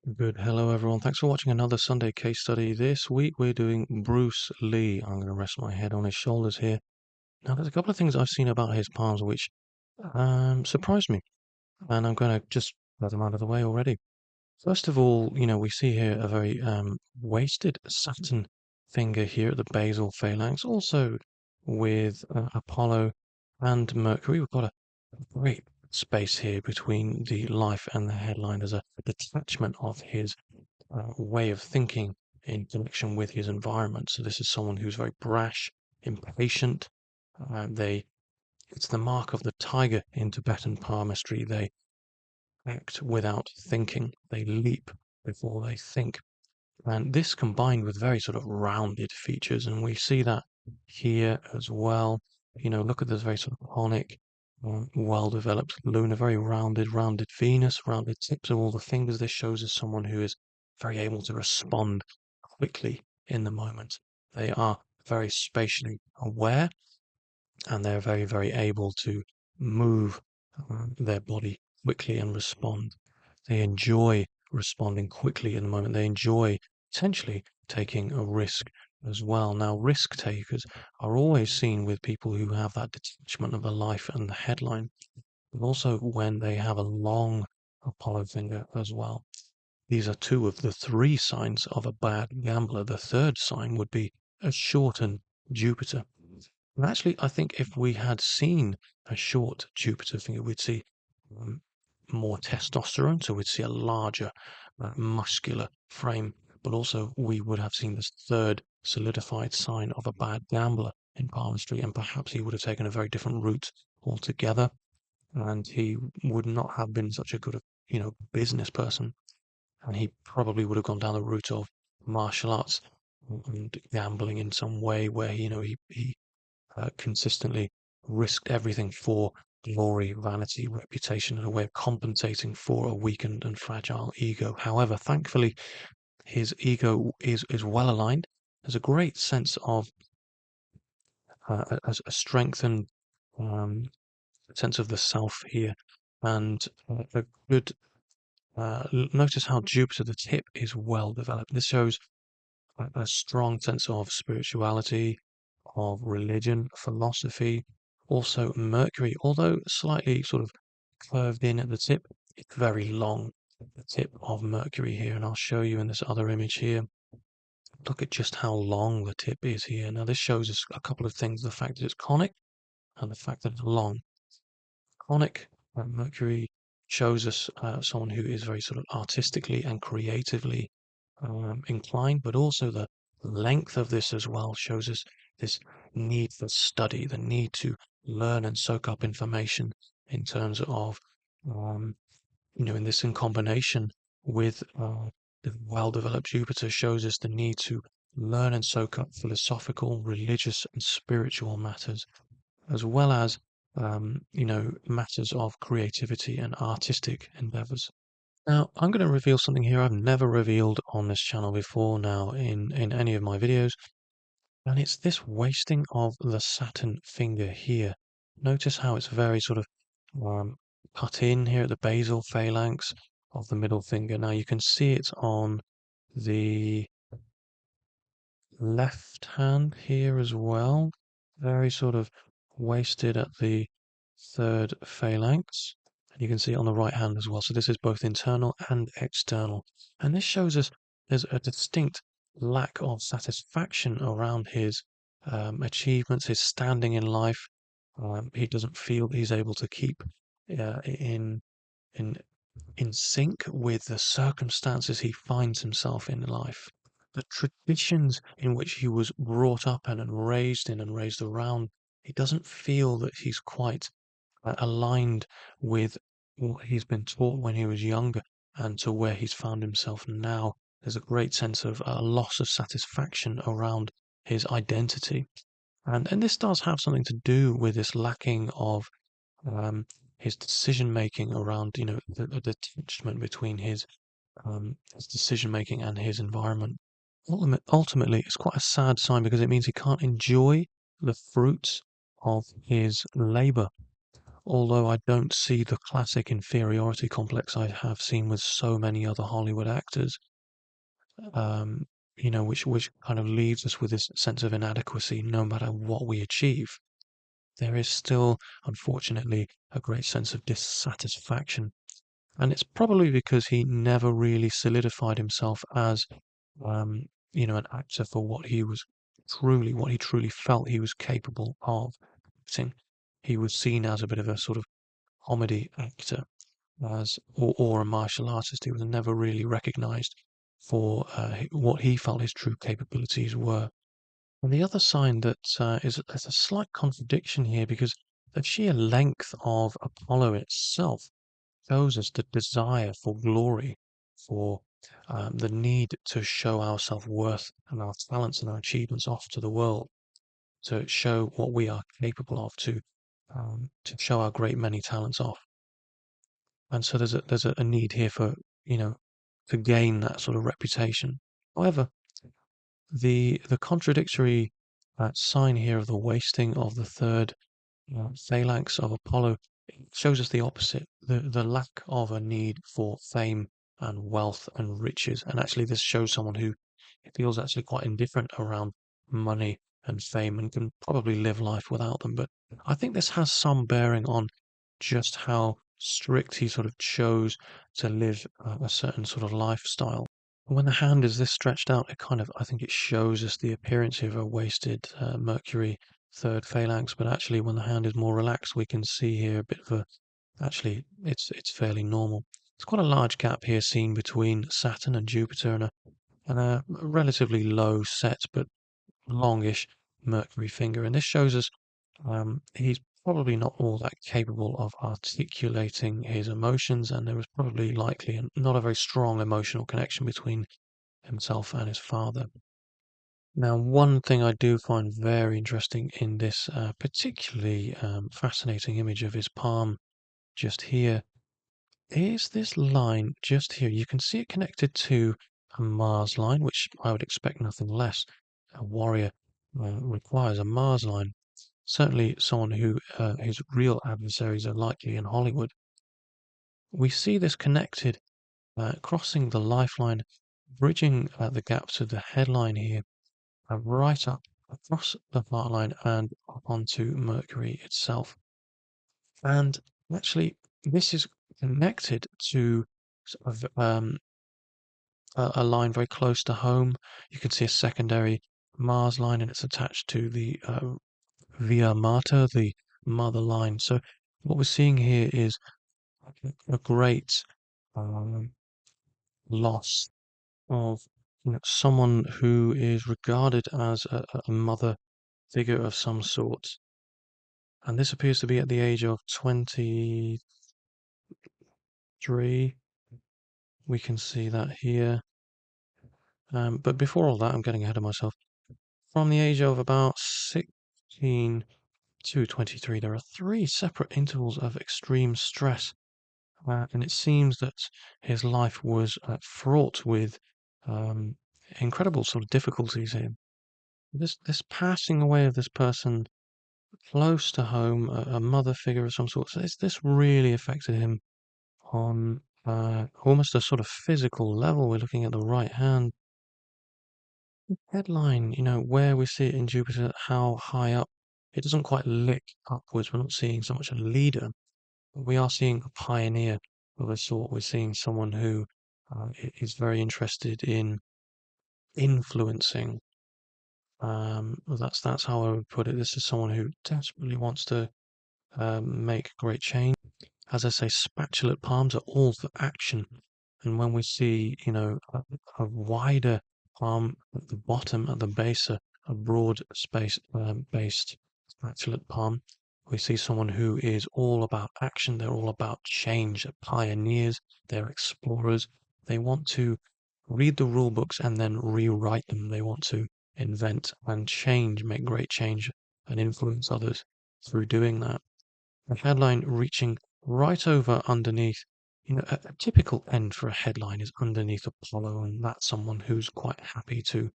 Good. Hello, everyone. Thanks for watching another Sunday case study. This week we're doing Bruce Lee. I'm going to rest my head on his shoulders here. Now, there's a couple of things I've seen about his palms which surprised me, and I'm going to just let them out of the way already. First of all, we see here a very wasted Saturn finger here at the basal phalanx, also with Apollo and Mercury. We've got a great space here between the life and the headline. There's a detachment of his way of thinking in connection with his environment. So this is someone who's very brash, impatient. They It's the mark of the tiger in Tibetan palmistry. They act without thinking. They leap before they think. And this combined with very sort of rounded features, and we see that here as well. Look at this very sort of conic, well-developed Luna, very rounded Venus, rounded tips of all the fingers. This shows us someone who is very able to respond quickly in the moment. They are very spatially aware, and they're very, very able to move their body quickly and respond. They enjoy responding quickly in the moment. They enjoy potentially taking a risk as well. Now, risk takers are always seen with people who have that detachment of the life and the headline, but also when they have a long Apollo finger as well. These are two of the three signs of a bad gambler. The third sign would be a shortened Jupiter. And actually, I think if we had seen a short Jupiter finger, we'd see um, more testosterone, so we'd see a larger muscular frame, but also we would have seen this third solidified sign of a bad gambler in palmistry, and perhaps he would have taken a very different route altogether, and he would not have been such a good, business person, and he probably would have gone down the route of martial arts and gambling in some way where he consistently risked everything for glory, vanity, reputation, and a way of compensating for a weakened and fragile ego. However, thankfully, his ego is well aligned. There's a great sense of a strengthened um, sense of the self here, and a good. Notice how Jupiter, the tip, is well developed. This shows a strong sense of spirituality, of religion, philosophy. Also, Mercury, although slightly sort of curved in at the tip, it's very long at the tip of Mercury here, and I'll show you in this other image here. Look at just how long the tip is here. Now, this shows us a couple of things: the fact that it's conic and the fact that it's long. Conic Mercury shows us someone who is very sort of artistically and creatively inclined, but also the length of this as well shows us this need for study, the need to learn and soak up information in terms of, in this in combination with the well-developed Jupiter shows us the need to learn and soak up philosophical, religious, and spiritual matters, as well as, matters of creativity and artistic endeavors. Now, I'm going to reveal something here I've never revealed on this channel before now in any of my videos, and it's this wasting of the Saturn finger here. Notice how it's very sort of um, cut in here at the basal phalanx of the middle finger. Now you can see it's on the left hand here as well. Very sort of wasted at the third phalanx. And you can see it on the right hand as well. So this is both internal and external. And this shows us there's a distinct lack of satisfaction around his achievements, his standing in life. He doesn't feel he's able to keep in in in sync with the circumstances he finds himself in life. The traditions in which he was brought up and raised in and raised around, he doesn't feel that he's quite aligned with what he's been taught when he was younger and to where he's found himself now. There's a great sense of a loss of satisfaction around his identity. And this does have something to do with this lacking of his decision making around, the detachment between his decision making and his environment. Ultimately, it's quite a sad sign because it means he can't enjoy the fruits of his labor. although I don't see the classic inferiority complex I have seen with so many other Hollywood actors, um, which kind of leaves us with this sense of inadequacy no matter what we achieve. There is still, unfortunately, a great sense of dissatisfaction. And it's probably because he never really solidified himself as, um, an actor for what he truly felt he was capable of acting. He was seen as a bit of a sort of comedy actor, or a martial artist. He was never really recognized for what he felt his true capabilities were. And the other sign that is a slight contradiction here, because the sheer length of Apollo itself shows us the desire for glory, for the need to show our self-worth and our talents and our achievements off to the world, to show what we are capable of, to show our great many talents off. And so there's a need here for, you know, to gain that sort of reputation. However, the contradictory sign here of the wasting of the third phalanx of Apollo shows us the opposite, the lack of a need for fame and wealth and riches. And actually, this shows someone who feels actually quite indifferent around money and fame and can probably live life without them. But I think this has some bearing on just how strict he sort of chose to live a certain sort of lifestyle. When the hand is this stretched out, I think it shows us the appearance of a wasted Mercury third phalanx, but actually when the hand is more relaxed, we can see here a bit of actually it's fairly normal. It's quite a large gap here seen between Saturn and Jupiter, and a relatively low set but longish Mercury finger. And this shows us he's probably not all that capable of articulating his emotions, and there was probably likely not a very strong emotional connection between himself and his father. Now, one thing I do find very interesting in this particularly fascinating image of his palm just here is this line just here. You can see it connected to a Mars line, which I would expect nothing less. A warrior requires a Mars line. Certainly, someone whose real adversaries are likely in Hollywood. We see this connected, crossing the lifeline, bridging the gap to the headline here, right up across the heart line and up onto Mercury itself. And actually, this is connected to sort of, a line very close to home. You can see a secondary Mars line, and it's attached to the Via Mater, the mother line. So what we're seeing here is a great um, loss of someone who is regarded as a mother figure of some sort. And this appears to be at the age of 23. We can see that here. But before all that, I'm getting ahead of myself. From the age of about 16 to 23, there are three separate intervals of extreme stress. And it seems that his life was fraught with um, incredible sort of difficulties here. This passing away of this person close to home, a mother figure of some sort, so this really affected him on almost a sort of physical level. We're looking at the right hand headline, where we see it in Jupiter, how high up. It doesn't quite lick upwards. We're not seeing so much a leader, but we are seeing a pioneer of a sort. We're seeing someone who is very interested in influencing. That's how I would put it. This is someone who desperately wants to make great change. As I say, spatulate palms are all for action. And when we see, a wider palm at the bottom, at the base, a broad space based spatulate palm, we see someone who is all about action. They're all about change. They're pioneers. They're explorers. They want to read the rule books and then rewrite them. They want to invent and change, make great change, and influence others through doing that. A headline reaching right over underneath. A typical end for a headline is underneath Apollo, and that's someone who's quite happy to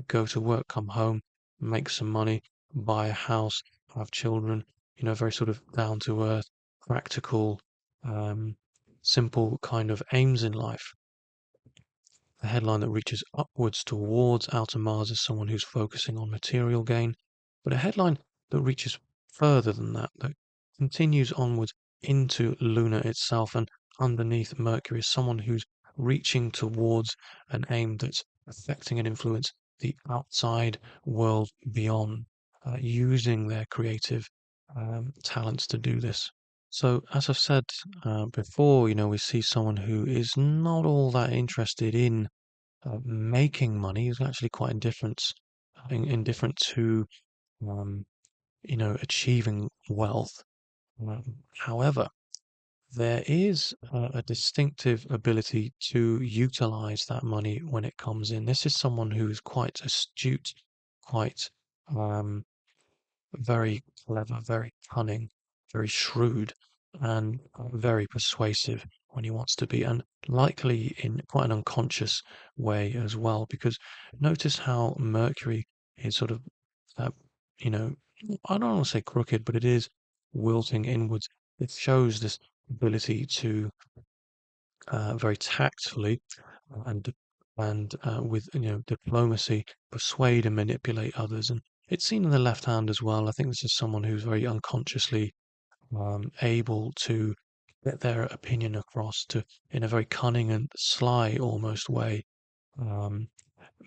go to work, come home, make some money, buy a house, have children, very sort of down to earth, practical, um, simple kind of aims in life. A headline that reaches upwards towards outer Mars is someone who's focusing on material gain, but a headline that reaches further than that, that continues onwards into Luna itself and underneath Mercury, is someone who's reaching towards an aim that's affecting and influence the outside world beyond, using their creative talents to do this. So, as I've said before, we see someone who is not all that interested in making money. Is actually quite indifferent to um, achieving wealth. However, there is a distinctive ability to utilize that money when it comes in. This is someone who is quite astute, quite um, very clever, very cunning, very shrewd, and very persuasive when he wants to be, and likely in quite an unconscious way as well. Because notice how Mercury is sort of, uh, you know, I don't want to say crooked, but it is wilting inwards. It shows this ability to very tactfully and with diplomacy persuade and manipulate others. And it's seen in the left hand as well. I think this is someone who's very unconsciously able to get their opinion across to in a very cunning and sly almost way, um,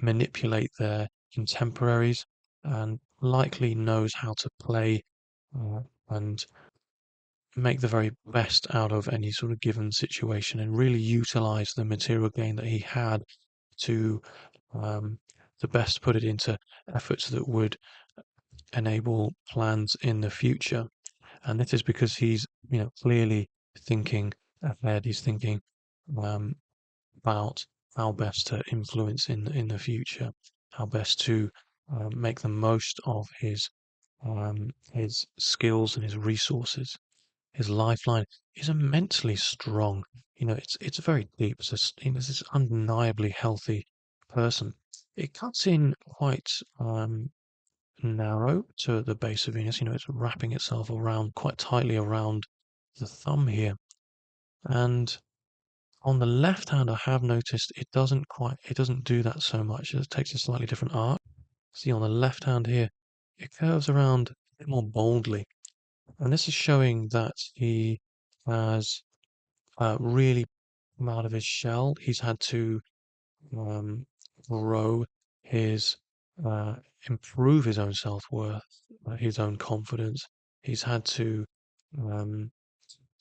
manipulate their contemporaries, and likely knows how to play and make the very best out of any sort of given situation and really utilize the material gain that he had to um, best put it into efforts that would enable plans in the future. And this is because he's, clearly thinking ahead. He's thinking um, about how best to influence in the future, how best to make the most of his skills and his resources. His lifeline is immensely strong. It's very deep. It's this is undeniably healthy person. It cuts in quite narrow to the base of Venus. It's wrapping itself around quite tightly around the thumb here. And on the left hand, I have noticed it doesn't do that so much. It takes a slightly different arc. See on the left hand here, it curves around a bit more boldly. And this is showing that he has really come out of his shell. He's had to um, grow his, uh, improve his own self-worth, his own confidence. He's had to um,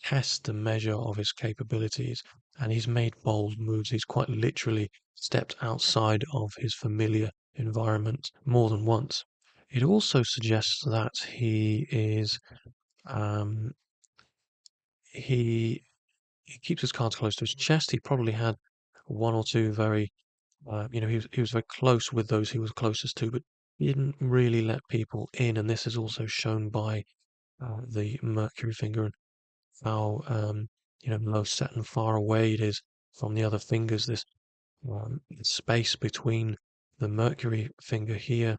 test the measure of his capabilities, and he's made bold moves. He's quite literally stepped outside of his familiar environment more than once. It also suggests that um, he he keeps his cards close to his chest. He probably had one or two very, he was very close with those he was closest to, but he didn't really let people in. And this is also shown by the Mercury finger and how, low set and far away it is from the other fingers. This space between the Mercury finger here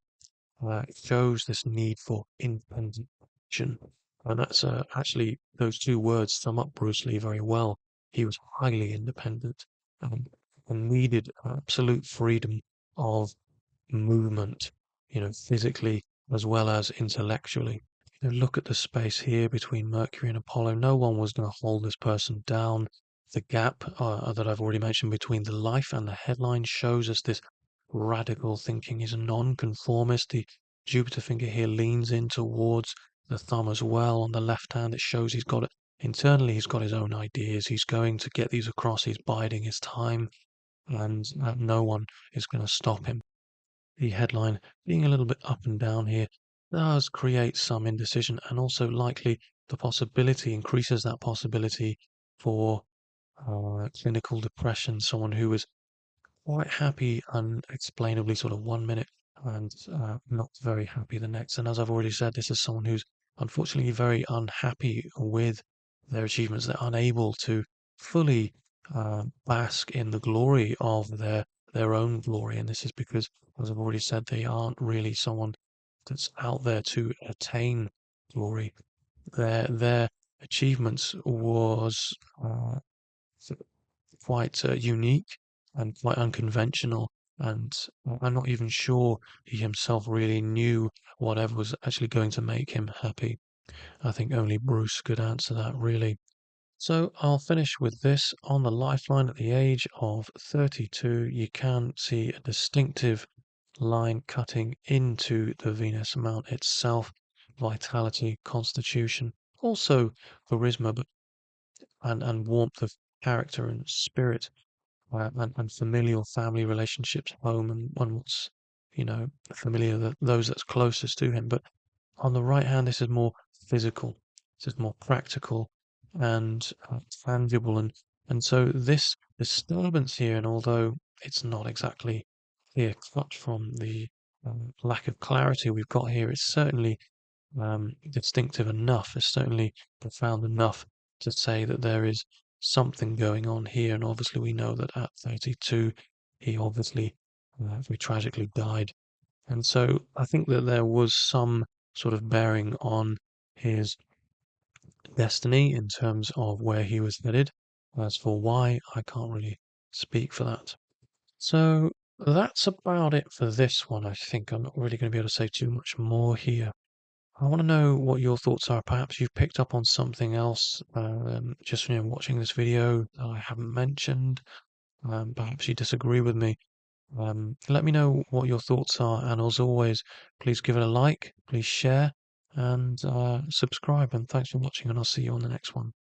shows this need for independent action. And that's actually, those two words sum up Bruce Lee very well. He was highly independent um, and needed absolute freedom of movement, physically as well as intellectually. Look at the space here between Mercury and Apollo. No one was going to hold this person down. The gap that I've already mentioned between the life and the headline shows us this radical thinking. He's a non-conformist. The Jupiter finger here leans in towards the thumb as well. On the left hand, it shows internally, he's got his own ideas. He's going to get these across. He's biding his time, and no one is going to stop him. The headline being a little bit up and down here does create some indecision, and also likely the possibility increases that possibility for clinical depression. Someone who is quite happy unexplainably, sort of 1 minute, and not very happy the next. And as I've already said, this is someone who's unfortunately very unhappy with their achievements. They're unable to fully bask in the glory of their own glory. And this is because, as I've already said, they aren't really someone that's out there to attain glory. their achievements was quite unique and quite unconventional. And I'm not even sure he himself really knew whatever was actually going to make him happy. I think only Bruce could answer that, really. So I'll finish with this. On the lifeline at the age of 32, you can see a distinctive line cutting into the Venus mount itself. Vitality, constitution, also charisma, but and warmth of character and spirit, and familial family relationships, home and what's, familiar, those that's closest to him. But on the right hand, this is more physical. This is more practical and tangible. And so this disturbance here, and although it's not exactly clear cut from the lack of clarity we've got here, it's certainly distinctive enough. It's certainly profound enough to say that there is something going on here. And obviously, we know that at 32, he obviously very tragically died. And so I think that there was some sort of bearing on his destiny in terms of where he was headed. As for why, I can't really speak for that. So that's about it for this one. I think I'm not really going to be able to say too much more here. I want to know what your thoughts are. Perhaps you've picked up on something else just watching this video that I haven't mentioned. Perhaps you disagree with me. Let me know what your thoughts are, and as always, please give it a like, please share, and subscribe. And thanks for watching, and I'll see you on the next one.